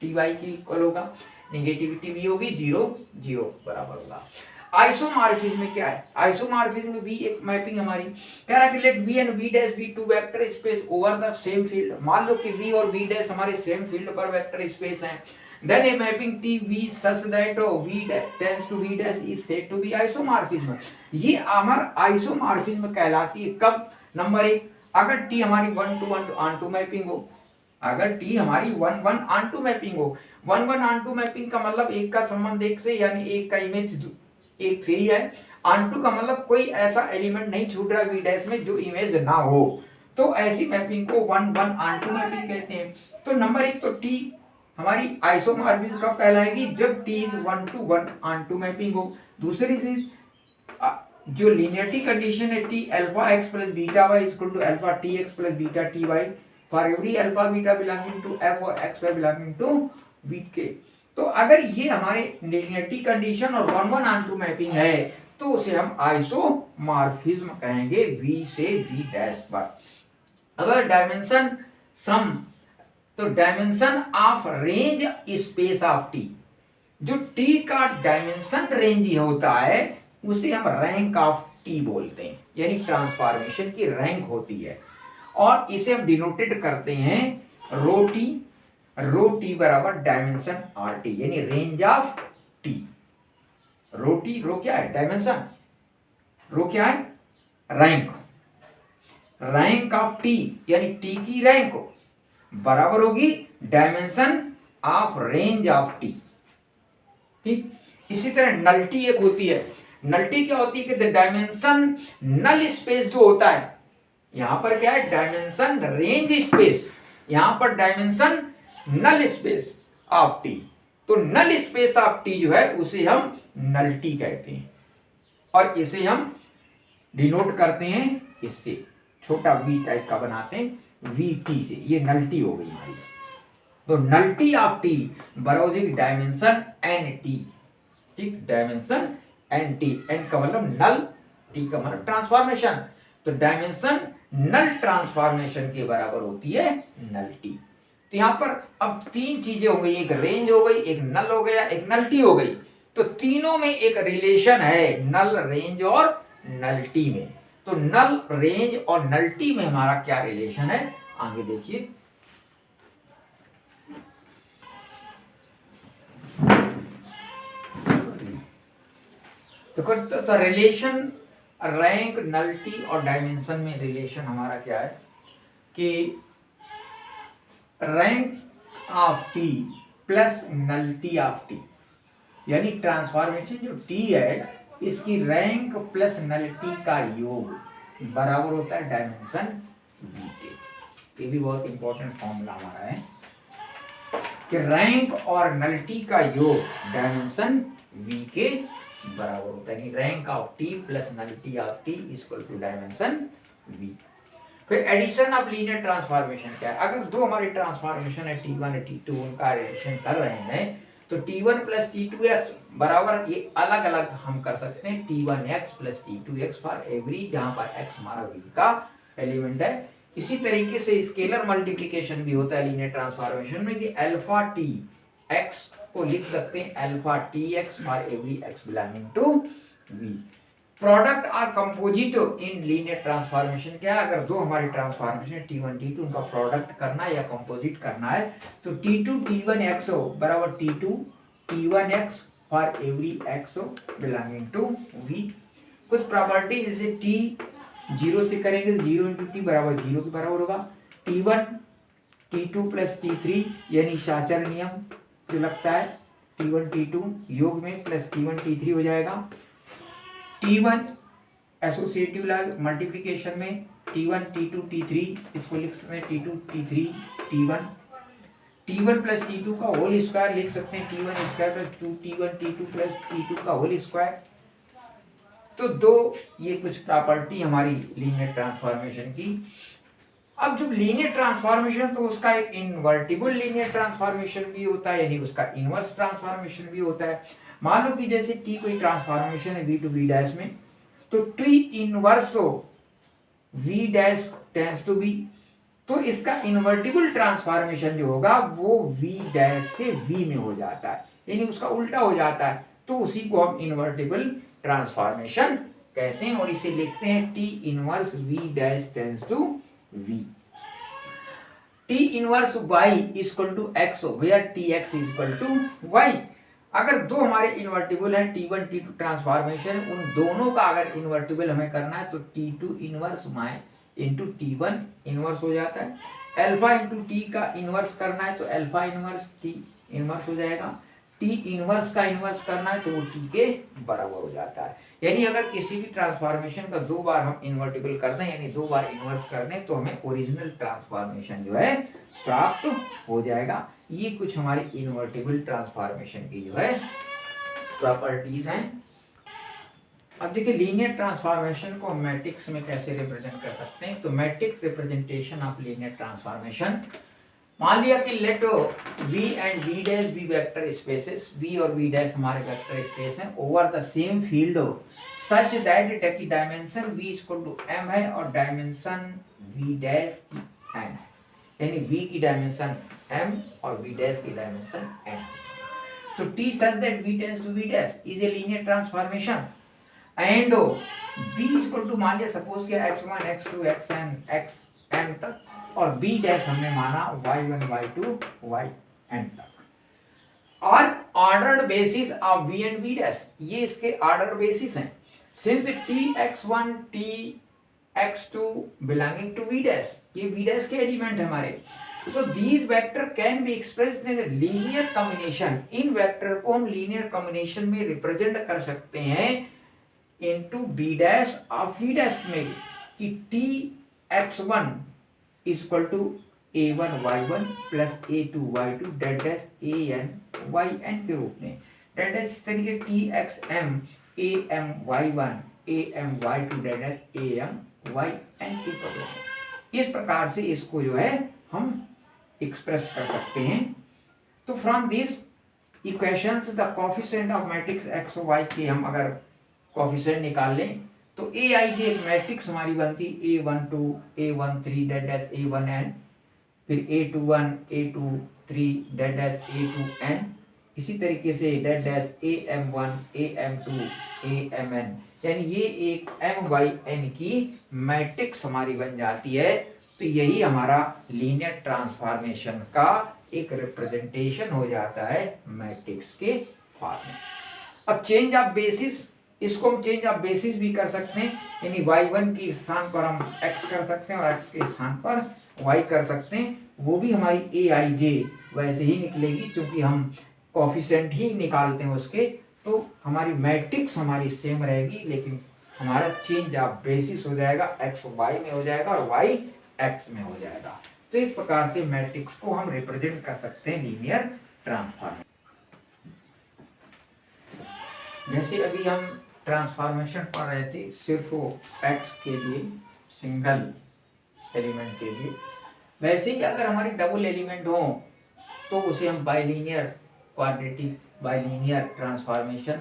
[SPEAKER 1] T y की इक्वल होगा, निगेटिविटी भी होगी, जीरो जीरो बराबर होगा। आइसोमॉर्फिज्म में क्या है? आइसोमॉर्फिज्म में भी एक मैपिंग हमारी कह रहा है कि let V and V dash be two vector space over the same field. मान लो कि वी और वी डैश हमारे सेम फील्ड पर वेक्टर स्पेस हैं, then a mapping T V such that V tends to V dash is said to be isomorphism. ये हमारा isomorphism कहलाती है कब? नंबर एक, अगर टी हमारी 1 to 1 ऑन टू मैपिंग हो, अगर टी हमारी 1 1 ऑन टू मैपिंग हो। 1 1 ऑन टू मैपिंग का मतलब एक का संबंध एक से, यानी एक का इमेज एक से ही है। ऑन टू का मतलब कोई ऐसा एलिमेंट नहीं छूट रहा वी डैश में जो इमेज ना हो, तो ऐसी मैपिंग को 1 1 ऑन टू मैपिंग कहते हैं। तो नंबर एक, तो टी हमारी आइसोमॉर्फिज्म कब कहलाएगी? जब T is 1 to 1 onto mapping हो। दूसरी चीज जो लीनियरिटी कंडीशन है T alpha x plus beta Y equal to alpha T x plus beta T Y for every alpha beta belonging to F और x Y belonging to V के। तो अगर ये हमारे लीनियरिटी कंडीशन और 1 1 onto mapping है तो उसे हम आइसोमॉर्फिज्म कहेंगे वी से वी डैश पर। अगर डायमेंशन सम, तो dimension of range space of T, जो टी का डायमेंशन रेंज ही होता है उसे हम रैंक ऑफ टी बोलते हैं, यानी ट्रांसफॉर्मेशन की रैंक होती है, और इसे हम डिनोटेड करते हैं रो टी बराबर डायमेंशन आर टी, यानी range of T. Rho T, rho क्या है? डायमेंशन, रो क्या है? रैंक। रैंक ऑफ टी यानी टी की रैंक बराबर होगी dimension of range of T. ठीक, इसी तरह नल्टी एक होती है। नल्टी क्या होती है कि डायमेंशन नल स्पेस जो होता है, यहां पर क्या है? डायमेंशन रेंज स्पेस, यहां पर dimension null space of T. तो नल स्पेस ऑफ टी जो है उसे हम नल्टी कहते हैं और इसे हम डिनोट करते हैं इससे, छोटा वी टाइप का बनाते हैं वी टी से। ये नल्टी हो गई हमारी। तो नल्टी ऑफ टी बरोजिक डायमेंशन एन टी, ठीक, डायमेंशन एन टी, एन का मतलब नल, टी का मतलब ट्रांसफॉर्मेशन। तो डायमेंशन नल ट्रांसफॉर्मेशन के बराबर होती है नल्टी। तो यहां पर अब तीन चीजें हो गई, एक रेंज हो गई, एक नल हो गया, एक नल्टी हो गई। तो तीनों में एक रिलेशन है नल, रेंज और नल्टी में। तो नल, रेंज और नल्टी में हमारा क्या रिलेशन है, आगे देखिए। तो रिलेशन रैंक, नल्टी और डायमेंशन में रिलेशन हमारा क्या है कि rank of T plus nullity of T, यानी ट्रांसफॉर्मेशन जो टी है इसकी रैंक प्लस नल्टी का योग बराबर होता है डायमेंशन वी के। ये भी बहुत इंपॉर्टेंट फॉर्मूला हमारा है कि रैंक और नल्टी का योग डायमेंशन वी के बराबर होता है, यानी rank of T plus nullity of T equal to dimension V. फिर एडिशन ऑफ लीनियर ट्रांसफॉर्मेशन क्या है, अगर दो हमारी ट्रांसफॉर्मेशन है T1 और T2, उनका एडिशन कर रहे हैं तो T1 प्लस T2x बराबर, ये अलग अलग हम कर सकते हैं T1x plus T2x for every, जहां पर x हमारा v का एलिमेंट है। इसी तरीके से स्केलर मल्टीप्लिकेशन भी होता है लीनियर ट्रांसफॉर्मेशन में कि अल्फा टी एक्स को लिख सकते हैं alpha T x for every x belonging to V. Product और कंपोजिट इन लीनियर ट्रांसफॉर्मेशन क्या है, अगर दो हमारी ट्रांसफॉर्मेशन T1 T2 उनका प्रोडक्ट करना है या कंपोजिट करना है तो T2 T1x हो बराबर T2 T1x for every x belonging to v। कुछ प्रॉपर्टी जैसे T 0 से करेंगे तो 0 इंटू टी बराबर 0 के बराबर होगा। T1 T2 प्लस T3 यानी शाचर नियम जो लगता है T1 T2 योग में प्लस T1 T3 हो जाएगा। T1 एसोसिएटिव मल्टीप्लिकेशन में T1 T2 T3 इसको लिख सकते हैं T2 T3 T1। T1 plus T2 का होल स्क्वायर लिख सकते हैं T1 square plus 2 T1 T2 plus T2 का होल स्क्वायर। तो दो ये कुछ प्रॉपर्टी हमारी लीनियर ट्रांसफॉर्मेशन की। अब जब लीनियर ट्रांसफॉर्मेशन तो उसका एक इनवर्टिबल लीनियर ट्रांसफॉर्मेशन भी होता है, यानी उसका इनवर्स ट्रांसफॉर्मेशन भी होता है। मान लो कि जैसे टी कोई ट्रांसफॉर्मेशन है वी टू वी डैश में, तो टी इनवर्स हो V dash tends to V, तो इसका इन्वर्टिबल ट्रांसफॉर्मेशन जो होगा वो वी डैश से वी में हो जाता है, यानी उसका उल्टा हो जाता है। तो उसी को हम इन्वर्टिबल ट्रांसफॉर्मेशन कहते हैं और इसे लिखते हैं T inverse V dash tends to V. T inverse y equal to x where T x equal to y. अगर दो हमारे इन्वर्टिबल है T1 T2 ट्रांसफॉर्मेशन, उन दोनों का अगर इन्वर्टिबल हमें करना है तो T2 इनवर्स माए इंटू T1 इनवर्स हो जाता है। अल्फा इंटू टी का इनवर्स करना है तो अल्फा इनवर्स टी इनवर्स हो जाएगा। टी इनवर्स का इनवर्स करना है तो वो टी के बराबर हो जाता है। यानी अगर किसी भी ट्रांसफॉर्मेशन का दो बार हम इन्वर्टिबल कर दें, यानी दो बार इनवर्स कर दें, तो हमें ओरिजिनल ट्रांसफॉर्मेशन जो है प्राप्त हो जाएगा। ये कुछ हमारी इन्वर्टिबल ट्रांसफॉर्मेशन की जो है प्रॉपर्टीज हैं। अब देखिए लीनियर ट्रांसफॉर्मेशन को मैट्रिक्स में कैसे रिप्रेजेंट कर सकते हैं। तो matrix representation of linear transformation, मान लिया कि let V and V dash be vector spaces, V और V डैश हमारे वेक्टर स्पेस हैं over the same field such that की dimension V equal to m है और डायमेंशन V डैश की n है, यानी V की डायमेंशन m और V डैश की डायमेंशन n। तो T such that V tends to V dash is a linear transformation and B equal to मान लिया सपोज किया x1 x2 xn xn तक और B डैश हमने माना y1 y2 yn तक और ordered basis of V and V dash, ये इसके ऑर्डर बेसिस हैं। Since Tx1 Tx2 belonging to V dash, ये V डैश के एलिमेंट है हमारे। So these vector can be expressed in a linear combination। इन वेक्टर को हम लीनियर कॉम्बिनेशन में रिप्रेजेंट कर सकते हैं into B dash of V dash में कि Tx1 equal to a1y1 plus a2y2 dot dash a n के रूप में, डैट डैश इस तरीके txm am_y1 am_y2 that dash am_yn के पदों में। इस प्रकार से इसको जो है हम एक्सप्रेस कर सकते हैं। तो from this equations the coefficient of matrix x और वाई के हम अगर कोफिशिएंट निकाल लें तो ए आई जे एक मैट्रिक्स हमारी बनती a12 a13 that dash a1n, फिर a21 a23 that dash a2n, इसी तरीके say that dash am1 am2 amn, यानी ये एक m/n की मैट्रिक्स हमारी बन जाती है। तो यही हमारा लीनियर ट्रांसफॉर्मेशन का एक रिप्रेजेंटेशन हो जाता है मैट्रिक्स के फॉर्म में। अब चेंज ऑफ बेसिस, इसको हम चेंज ऑफ बेसिस भी कर सकते हैं, यानी y1 के स्थान पर हम x कर सकते हैं और x के स्थान पर y कर सकते हैं। वो भी हमारी aij वैसे ही निकलेगी, क्योंकि हम कोफिशिएंट ही निकालते हैं उसके, तो हमारी मैट्रिक्स हमारी सेम रहेगी, लेकिन हमारा चेंज ऑफ बेसिस हो जाएगा, x y में हो जाएगा और y x में हो जाएगा। तो इस प्रकार से मैट्रिक्स को हम रिप्रेजेंट कर सकते हैं लीनियर ट्रांसफॉर्मेशन। जैसे अभी हम ट्रांसफॉर्मेशन पढ़ रहे थे सिर्फ वो x के लिए, सिंगल एलिमेंट के लिए, वैसे ही अगर हमारी डबल एलिमेंट हो तो उसे हम बाइलिनियर क्वाड्रेटिक बाइलिनियर ट्रांसफॉर्मेशन,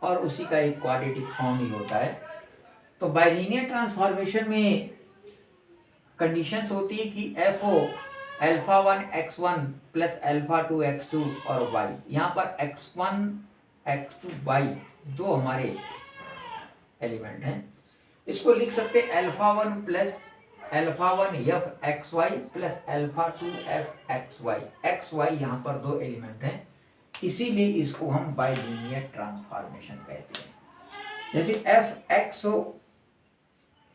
[SPEAKER 1] और उसी का एक क्वाड्रेटिक फॉर्म ही होता है। तो बाइलिनियर ट्रांसफॉर्मेशन में कंडीशंस होती है कि F O α1 x1 plus α2 x2 और y, यहाँ पर x1 x2 y दो हमारे एलिमेंट हैं। इसको लिख सकते हैं α1 plus α1 f xy plus α2 f xy, xy यहाँ पर दो एलिमेंट हैं, इसीलिए इसको हम बाइलिनियर ट्रांसफॉर्मेशन कहते हैं। जैसे f x हो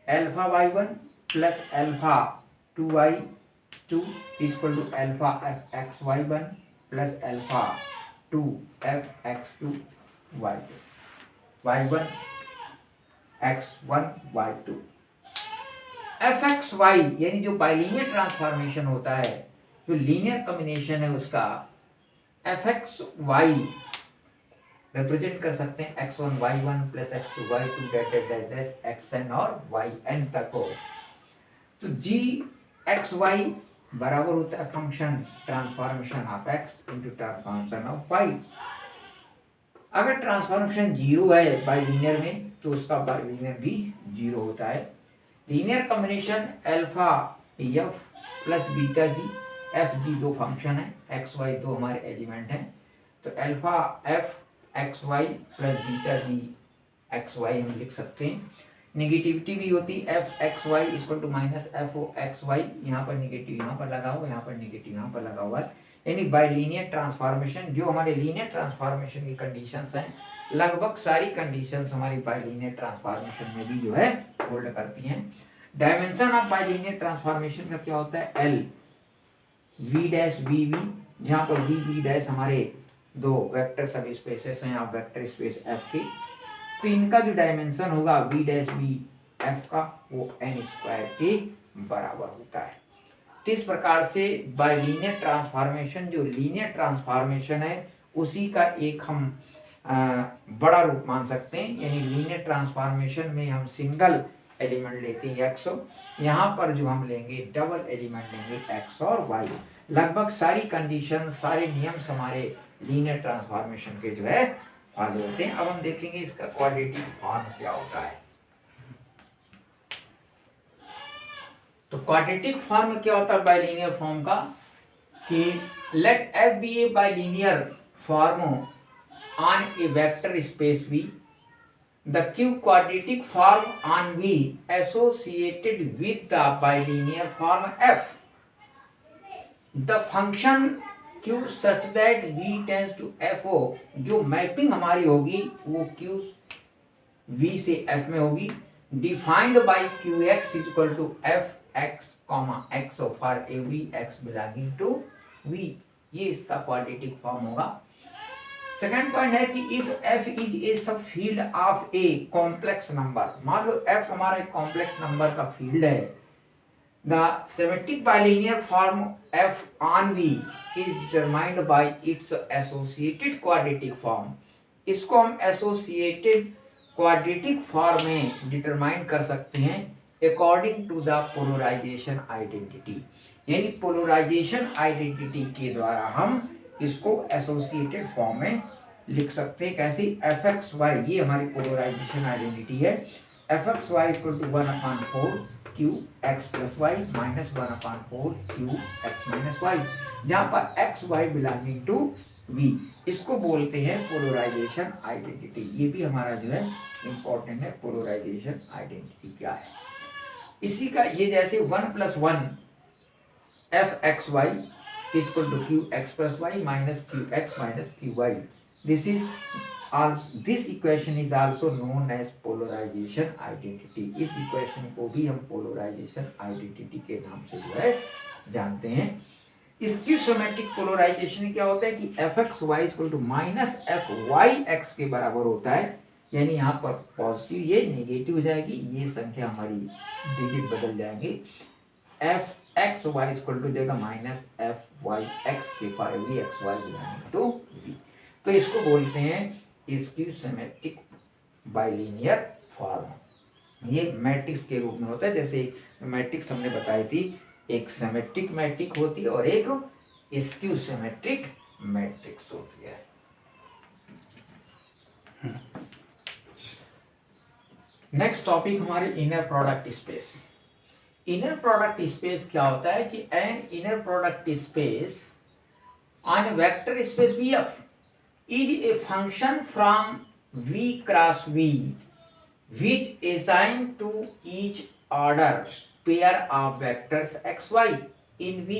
[SPEAKER 1] α_y1 plus α2y2 equal to α_f(x_y1 plus α2f(x2y2 y1 x1 y2। fxy यानी जो बाइलिनियर ट्रांसफॉर्मेशन होता है, जो लीनियर कॉम्बिनेशन है उसका fxy रिप्रेजेंट कर सकते हैं x1 y1 plus x2 y2 dash xn और yn तक हो। तो gxy बराबर होता है function transformation of x into transformation of y। अगर ट्रांसफॉर्मेशन जीरो है बाइलिनियर में तो उसका बाइलिनियर भी जीरो होता है। Linear combination alpha F plus beta G, F G दो फंक्शन है, एक्स वाई दो हमारे एलिमेंट हैं, तो alpha f x y plus beta g x y हम लिख सकते हैं। नेगेटिविटी भी होती है, f x y equal to minus f o x y, यहाँ पर नेगेटिव यहाँ पर लगा हुआ, यहाँ पर नेगेटिव यहाँ पर लगा हुआ है। यानी बाइलिनियर ट्रांसफॉर्मेशन, जो हमारे लीनियर ट्रांसफॉर्मेशन की कंडीशंस हैं, लगभग सारी कंडीशंस हमारी बाइलिनियर ट्रांसफॉर्मेशन में भी जो है होल्ड करती हैं। डायमेंशन ऑफ बाइलिनियर ट्रांसफॉर्मेशन का क्या होता है, L V dash V V, जहाँ पर वी वी डैश हमारे दो वेक्टर सब स्पेसेस हैं आप वेक्टर स्पेस एफ की, तो इनका जो डायमेंशन होगा वी डैश वी एफ का वो एन स्क्वायर के बराबर होता है। तो इस प्रकार से बाइलिनियर ट्रांसफॉर्मेशन जो लीनियर ट्रांसफॉर्मेशन है उसी का एक हम बड़ा रूप मान सकते हैं। यानी लीनियर ट्रांसफॉर्मेशन में हम सिंगल एलिमेंट लेते हैं एक्स, यहाँ पर जो हम लेंगे डबल एलिमेंट लेंगे एक्स और वाई। लगभग सारी कंडीशन सारे नियम्स हमारे लीनियर ट्रांसफॉर्मेशन के जो है फॉलो होते हैं। अब हम देखेंगे इसका क्वाड्रेटिक फॉर्म क्या होता है। तो क्वाड्रेटिक फॉर्म क्या होता है बाइलिनियर फॉर्म का, कि let f b a bilinear form on a vector space V, the Q quadratic form on V associated with the bilinear form F, the function Q such that V tends to FO, जो mapping हमारी होगी वो Q V से F में होगी, defined by QX is equal to Fx, X for every X belonging to V। ये इसका quadratic form होगा। सेकेंड पॉइंट है कि इफ f इज ए सब field of a complex number, मान लो f हमारा एक कॉम्प्लेक्स नंबर का फील्ड है, The symmetric bilinear form f on v is determined by its associated quadratic form. इसको हम associated quadratic form में डिटरमाइन कर सकते हैं according to the polarization identity, यानी पोलराइजेशन आइडेंटिटी के द्वारा हम इसको एसोसिएटेड फॉर्म में लिख सकते हैं। कैसे? एफ एक्स वाई, ये हमारी पोलराइजेशन आइडेंटिटी है। F x y equal to 1/4 Q x plus y minus 1/4 Q x minus y, जहाँ पर x Y belonging to V, इसको बोलते हैं पोलराइजेशन आइडेंटिटी। ये भी हमारा जो है इंपॉर्टेंट है, पोलराइजेशन आइडेंटिटी क्या है। इसी का ये जैसे 1+1 f x y equal to Q x plus y minus Q x minus Q y, this equation is also known as polarization identity. इस इक्वेशन को भी हम पोलराइजेशन आइडेंटिटी के नाम से जो है जानते हैं। इसकी सिमेट्रिक पोलराइजेशन क्या होता है कि f x y equal to minus f y x के बराबर होता है, यानी यहाँ पर पॉजिटिव ये नेगेटिव हो जाएगी, ये संख्या हमारी डिजिट बदल जाएंगे। F x y equal to जाएगा माइनस एफ वाई एक्स के for every x Y belonging to V. तो इसको बोलते हैं इसकी सिमेट्रिक बाइलिनियर फॉर्म। ये मैट्रिक्स के रूप में होता है, जैसे मैट्रिक्स हमने बताई थी, एक सिमेट्रिक मैट्रिक्स होती है और एक स्क्यू सिमेट्रिक मैट्रिक्स होती है। नेक्स्ट टॉपिक हमारे inner product space. Inner product space क्या होता है कि an inner product space on vector space VF is a function from V cross V which assigned to each order pair of vectors xy in V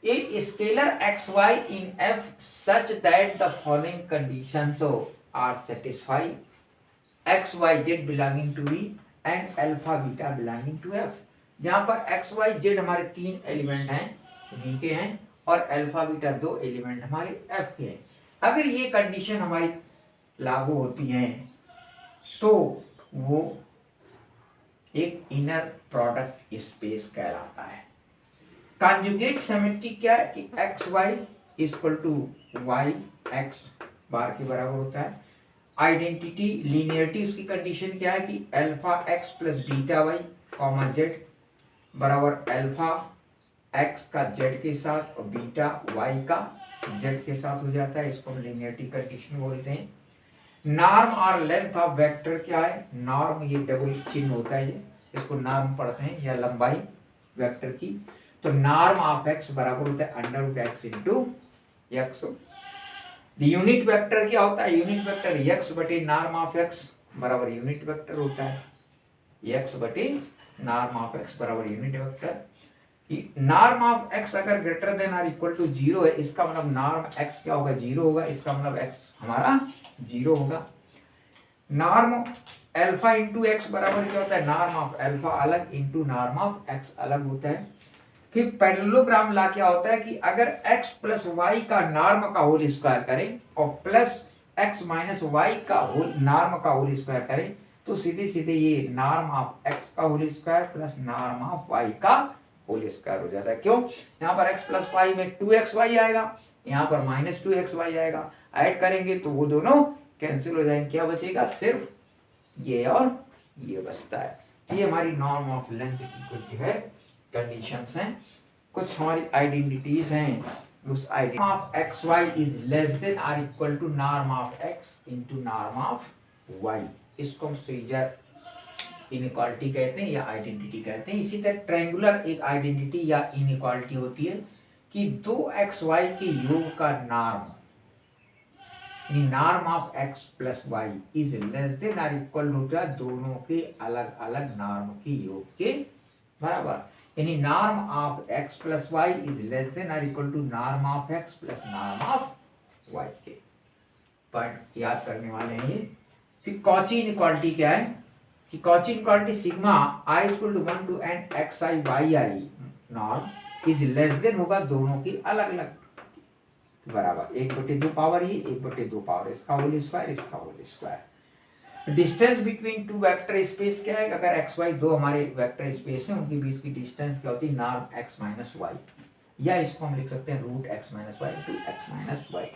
[SPEAKER 1] a scalar xy in F such that the following conditions are satisfied: x y z belonging to V and alpha beta belonging to F। जहाँ पर x y z हमारे 3 element हैं V के हैं और alpha beta 2 element हमारे F के हैं। अगर ये कंडीशन हमारी लागू होती हैं तो वो एक इनर प्रोडक्ट स्पेस कहलाता है। कॉन्जुगेट सिमेट्री क्या है कि x y equal to y x bar के बराबर होता है। आइडेंटिटी लीनियरिटी उसकी कंडीशन क्या है कि alpha x plus beta y comma z बराबर अल्फा एक्स का जेड के साथ और बीटा वाई का जेड के साथ हो जाता है। इसको हम लीनियरिटी कंडीशन बोलते हैं। नॉर्म और लेंथ ऑफ वेक्टर क्या है? नॉर्म ये डबल चिन्ह होता है, ये इसको नॉर्म पढ़ते हैं या लंबाई वेक्टर की। तो नॉर्म ऑफ एक्स बराबर होता है under root x into x. Unit vector क्या होता है? यूनिट वेक्टर एक्स बटे नॉर्म ऑफ एक्स बराबर यूनिट वेक्टर होता है। एक्स बटे नॉर्म ऑफ एक्स बराबर unit vector. Norm of x अगर ग्रेटर देन और इक्वल टू 0 है, इसका मतलब नॉर्म एक्स क्या होगा? 0 होगा। इसका मतलब एक्स हमारा 0 होगा। नॉर्म अल्फा इंटू एक्स बराबर क्या होता है? नॉर्म ऑफ अल्फा अलग इंटू नॉर्म ऑफ एक्स अलग होता है। फिर पैरेललोग्राम ला क्या होता है कि अगर x प्लस वाई का नॉर्म का होल स्क्वायर करें और प्लस x माइनस वाई का होल नॉर्म का होल स्क्वायर करें तो सीधे सीधे ये नॉर्म ऑफ x का whole square plus norm of y का होल स्क्वायर हो जाता है। क्यों? यहाँ पर x प्लस वाई में 2xy आएगा, यहाँ पर माइनस 2xy आएगा। ऐड करेंगे तो वो दोनों कैंसिल हो जाएंगे। क्या बचेगा? सिर्फ ये और ये बचता है। ये हमारी नॉर्म ऑफ लेंथ की कुछ जो है कंडीशंस हैं, कुछ हमारी आइडेंटिटीज हैं। उस identity of x y is less than और equal to norm of x into norm of y. इसको हम सीजर इनइक्वालिटी कहते हैं या आइडेंटिटी कहते हैं। इसी तरह ट्रायंगुलर एक आइडेंटिटी या इनइक्वालिटी होती है कि दो एक्स वाई के योग का norm norm of x plus y is less than और इक्वल होता है दोनों के अलग अलग नॉर्म के योग के बराबर। यानी norm of x plus y is less than और equal to norm of x plus norm of y के। पॉइंट याद करने वाले हैं ये। फिर कॉची इनइक्वालिटी क्या है कि Cauchy inequality sigma i equal to 1 to n x i y i norm is less than होगा दोनों की अलग अलग बराबर। 1/2 पावर ये 1/2 पावर इसका होल स्क्वायर इसका whole square. Distance between two vector space क्या है, अगर एक्स वाई दो हमारे वेक्टर स्पेस हैं उनके बीच की डिस्टेंस क्या होती है, नॉर्म एक्स माइनस वाई, या इसको हम लिख सकते हैं root x minus y to x minus y.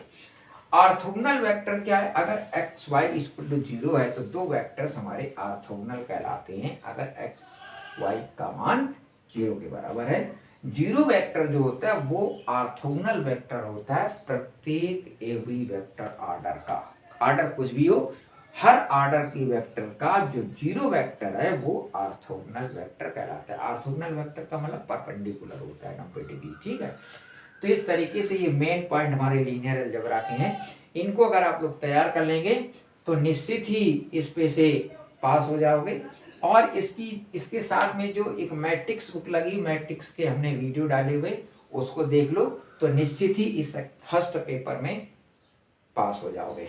[SPEAKER 1] Orthogonal vector क्या है, अगर एक्स वाई इक्वल टू 0 है तो दो वेक्टर्स हमारे ऑर्थोगोनल कहलाते हैं, अगर एक्स वाई का मान 0 के बराबर है। जीरो वेक्टर जो होता है वो ऑर्थोगोनल वेक्टर होता है प्रत्येक एवरी वेक्टर ऑर्डर का, ऑर्डर कुछ भी हो, हर ऑर्डर की वेक्टर का जो जीरो वेक्टर है वो ऑर्थोगोनल वेक्टर कहलाता है। ऑर्थोगोनल वेक्टर का मतलब परपेंडिकुलर होता है 90 डिग्री, ठीक है। तो इस तरीके से ये मेन पॉइंट हमारे लीनियर अलजेब्रा के हैं, इनको अगर आप लोग तैयार कर लेंगे तो निश्चित ही इस पे से पास हो जाओगे। और इसके साथ में जो एक मैट्रिक्स बुक लगी, मैट्रिक्स के हमने वीडियो डाले हुए, उसको देख लो तो निश्चित ही इस फर्स्ट पेपर में पास हो जाओगे।